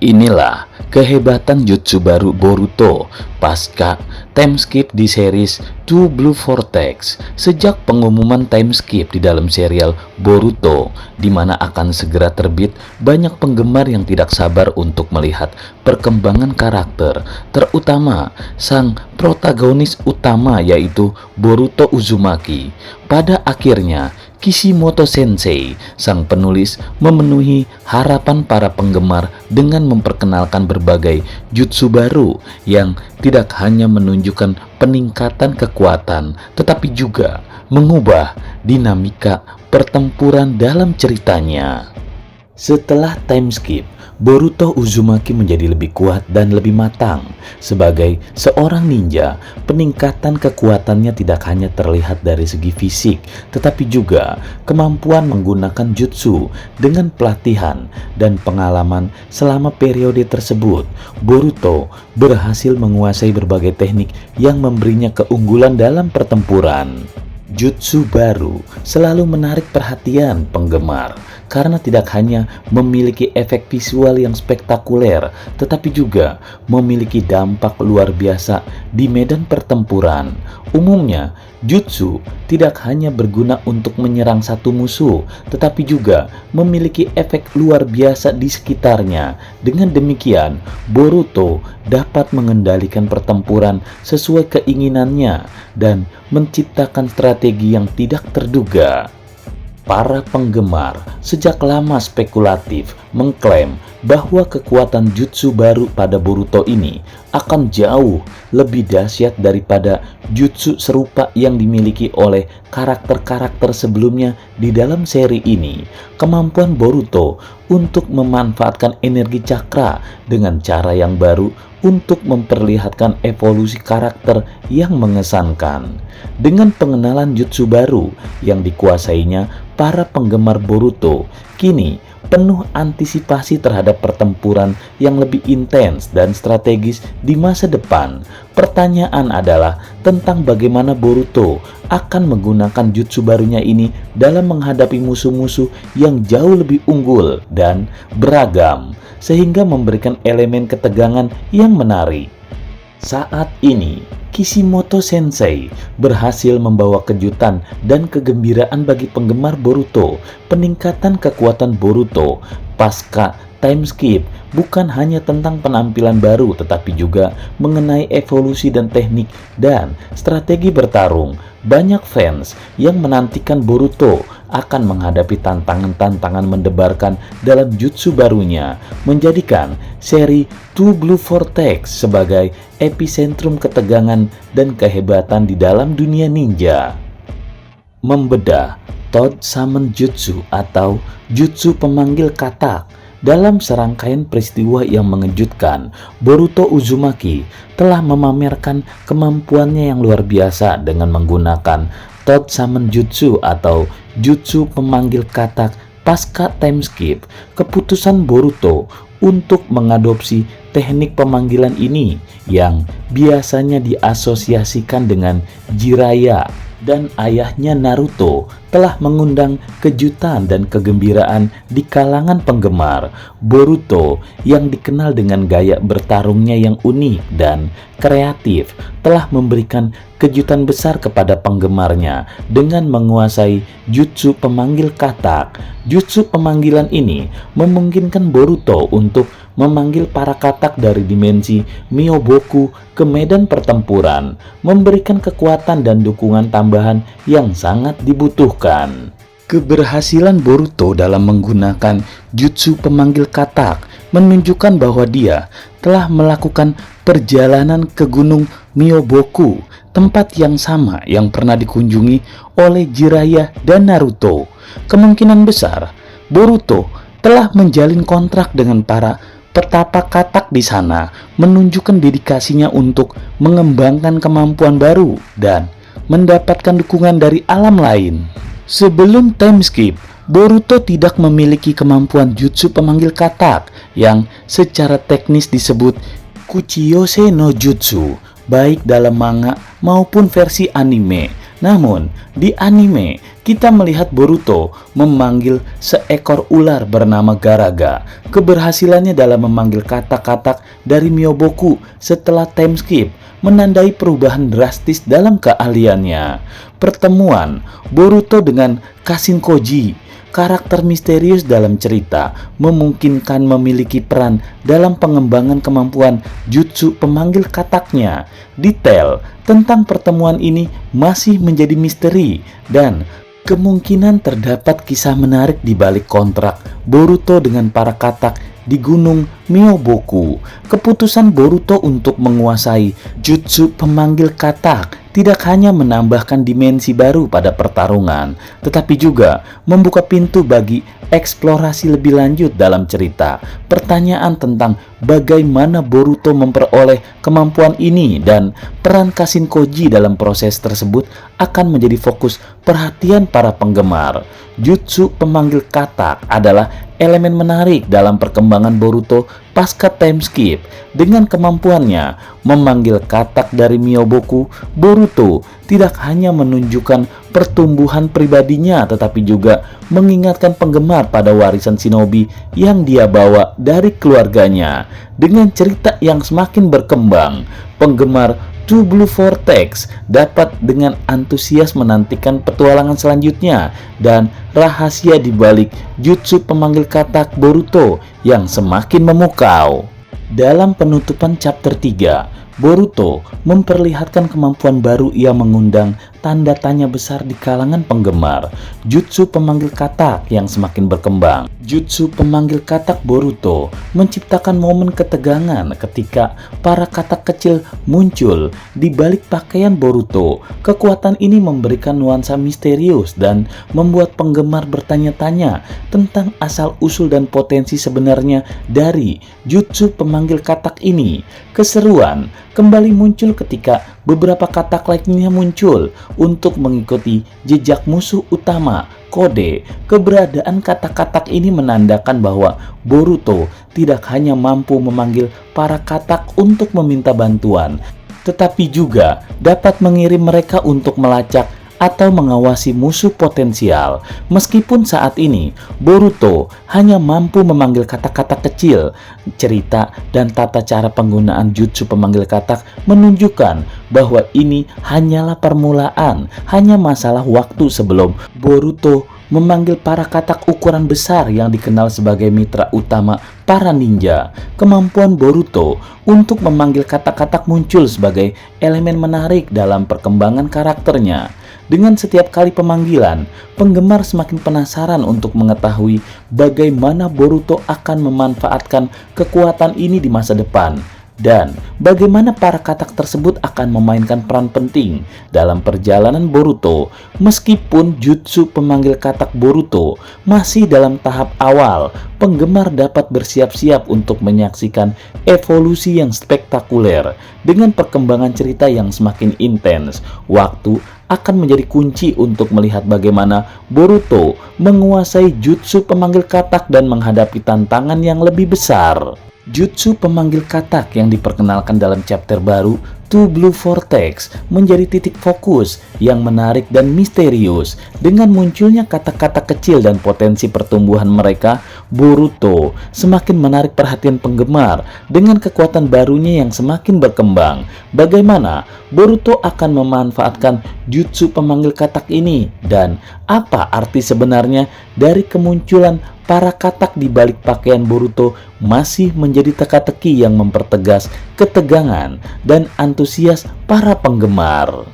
Inilah kehebatan jutsu baru Boruto pasca time skip di series Two Blue Vortex. Sejak pengumuman time skip di dalam serial Boruto, di mana akan segera terbit, banyak penggemar yang tidak sabar untuk melihat perkembangan karakter, terutama sang protagonis utama yaitu Boruto Uzumaki. Pada akhirnya, Kishimoto Sensei, sang penulis, memenuhi harapan para penggemar dengan memperkenalkan berbagai jutsu baru yang tidak hanya menunjukkan peningkatan kekuatan, tetapi juga mengubah dinamika pertempuran dalam ceritanya. Setelah time skip, Boruto Uzumaki menjadi lebih kuat dan lebih matang. Sebagai seorang ninja, peningkatan kekuatannya tidak hanya terlihat dari segi fisik, tetapi juga kemampuan menggunakan jutsu. Dengan pelatihan dan pengalaman selama periode tersebut, Boruto berhasil menguasai berbagai teknik yang memberinya keunggulan dalam pertempuran. Jutsu baru selalu menarik perhatian penggemar karena tidak hanya memiliki efek visual yang spektakuler, tetapi juga memiliki dampak luar biasa di medan pertempuran. Umumnya, jutsu tidak hanya berguna untuk menyerang satu musuh, tetapi juga memiliki efek luar biasa di sekitarnya. Dengan demikian, Boruto dapat mengendalikan pertempuran sesuai keinginannya dan menciptakan strategi yang tidak terduga. Para penggemar sejak lama spekulatif mengklaim bahwa kekuatan jutsu baru pada Boruto ini akan jauh lebih dahsyat daripada jutsu serupa yang dimiliki oleh karakter-karakter sebelumnya di dalam seri ini. Kemampuan Boruto untuk memanfaatkan energi cakra dengan cara yang baru untuk memperlihatkan evolusi karakter yang mengesankan. Dengan pengenalan jutsu baru yang dikuasainya, para penggemar Boruto kini penuh antisipasi terhadap pertempuran yang lebih intens dan strategis di masa depan. Pertanyaan adalah tentang bagaimana Boruto akan menggunakan jutsu barunya ini dalam menghadapi musuh-musuh yang jauh lebih unggul dan beragam, sehingga memberikan elemen ketegangan yang menarik. Saat ini, Kishimoto Sensei berhasil membawa kejutan dan kegembiraan bagi penggemar Boruto. Peningkatan kekuatan Boruto pasca time skip bukan hanya tentang penampilan baru, tetapi juga mengenai evolusi dan teknik dan strategi bertarung. Banyak fans yang menantikan Boruto akan menghadapi tantangan-tantangan mendebarkan dalam jutsu barunya, menjadikan seri Two Blue Vortex sebagai epicentrum ketegangan dan kehebatan di dalam dunia ninja. Membedah Third Summon Jutsu atau jutsu pemanggil katak. Dalam serangkaian peristiwa yang mengejutkan, Boruto Uzumaki telah memamerkan kemampuannya yang luar biasa dengan menggunakan Third Summon Jutsu atau jutsu pemanggil katak pasca time skip. Keputusan Boruto untuk mengadopsi teknik pemanggilan ini yang biasanya diasosiasikan dengan Jiraiya dan ayahnya Naruto telah mengundang kejutan dan kegembiraan di kalangan penggemar. Boruto yang dikenal dengan gaya bertarungnya yang unik dan kreatif telah memberikan kejutan besar kepada penggemarnya dengan menguasai jutsu pemanggil katak. Jutsu pemanggilan ini memungkinkan Boruto untuk memanggil para katak dari dimensi Myoboku ke medan pertempuran, memberikan kekuatan dan dukungan tambahan yang sangat dibutuhkan. Keberhasilan Boruto dalam menggunakan jutsu pemanggil katak menunjukkan bahwa dia telah melakukan perjalanan ke Gunung Myoboku, tempat yang sama yang pernah dikunjungi oleh Jiraiya dan Naruto. Kemungkinan besar Boruto telah menjalin kontrak dengan para petapa katak di sana, menunjukkan dedikasinya untuk mengembangkan kemampuan baru dan mendapatkan dukungan dari alam lain. Sebelum time skip, Boruto tidak memiliki kemampuan jutsu pemanggil katak yang secara teknis disebut Kuchiyose no Jutsu, baik dalam manga maupun versi anime. Namun, di anime, kita melihat Boruto memanggil seekor ular bernama Garaga. Keberhasilannya dalam memanggil kata-kata dari Myoboku setelah time skip menandai perubahan drastis dalam keahliannya. Pertemuan Boruto dengan Kashinkoji, karakter misterius dalam cerita, memungkinkan memiliki peran dalam pengembangan kemampuan jutsu pemanggil kataknya. Detail tentang pertemuan ini masih menjadi misteri dan kemungkinan terdapat kisah menarik di balik kontrak Boruto dengan para katak di Gunung Myoboku. Keputusan Boruto untuk menguasai jutsu pemanggil katak tidak hanya menambahkan dimensi baru pada pertarungan, tetapi juga membuka pintu bagi eksplorasi lebih lanjut dalam cerita. Pertanyaan tentang bagaimana Boruto memperoleh kemampuan ini dan peran Kashinkoji dalam proses tersebut akan menjadi fokus perhatian para penggemar. Jutsu pemanggil katak adalah elemen menarik dalam perkembangan Boruto pasca time skip. Dengan kemampuannya memanggil katak dari Myoboku, Boruto tidak hanya menunjukkan pertumbuhan pribadinya, tetapi juga mengingatkan penggemar pada warisan shinobi yang dia bawa dari keluarganya. Dengan cerita yang semakin berkembang, penggemar Two Blue Vortex dapat dengan antusias menantikan petualangan selanjutnya dan rahasia di balik jutsu pemanggil katak Boruto yang semakin memukau. Dalam penutupan chapter 3, Boruto memperlihatkan kemampuan baru yang mengundang tanda tanya besar di kalangan penggemar. Jutsu pemanggil katak yang semakin berkembang. Jutsu pemanggil katak Boruto menciptakan momen ketegangan ketika para katak kecil muncul di balik pakaian Boruto. Kekuatan ini memberikan nuansa misterius dan membuat penggemar bertanya-tanya tentang asal-usul dan potensi sebenarnya dari jutsu pemanggil katak ini. Keseruan kembali muncul ketika beberapa katak lainnya muncul untuk mengikuti jejak musuh utama. Kode keberadaan kata-katak ini menandakan bahwa Boruto tidak hanya mampu memanggil para katak untuk meminta bantuan, tetapi juga dapat mengirim mereka untuk melacak atau mengawasi musuh potensial. Meskipun saat ini Boruto hanya mampu memanggil kata-kata kecil, cerita dan tata cara penggunaan jutsu pemanggil katak menunjukkan bahwa ini hanyalah permulaan, hanya masalah waktu sebelum Boruto memanggil para katak ukuran besar yang dikenal sebagai mitra utama para ninja. Kemampuan Boruto untuk memanggil kata-katak muncul sebagai elemen menarik dalam perkembangan karakternya. Dengan setiap kali pemanggilan, penggemar semakin penasaran untuk mengetahui bagaimana Boruto akan memanfaatkan kekuatan ini di masa depan dan bagaimana para katak tersebut akan memainkan peran penting dalam perjalanan Boruto. Meskipun jutsu pemanggil katak Boruto masih dalam tahap awal, penggemar dapat bersiap-siap untuk menyaksikan evolusi yang spektakuler. Dengan perkembangan cerita yang semakin intens, waktu akan menjadi kunci untuk melihat bagaimana Boruto menguasai jutsu pemanggil katak dan menghadapi tantangan yang lebih besar. Jutsu pemanggil katak yang diperkenalkan dalam chapter baru Two Blue Vortex menjadi titik fokus yang menarik dan misterius. Dengan munculnya kata-kata kecil dan potensi pertumbuhan mereka, Boruto semakin menarik perhatian penggemar dengan kekuatan barunya yang semakin berkembang. Bagaimana Boruto akan memanfaatkan jutsu pemanggil katak ini dan apa arti sebenarnya dari kemunculan para katak di balik pakaian Boruto masih menjadi teka-teki yang mempertegas ketegangan dan antusias para penggemar.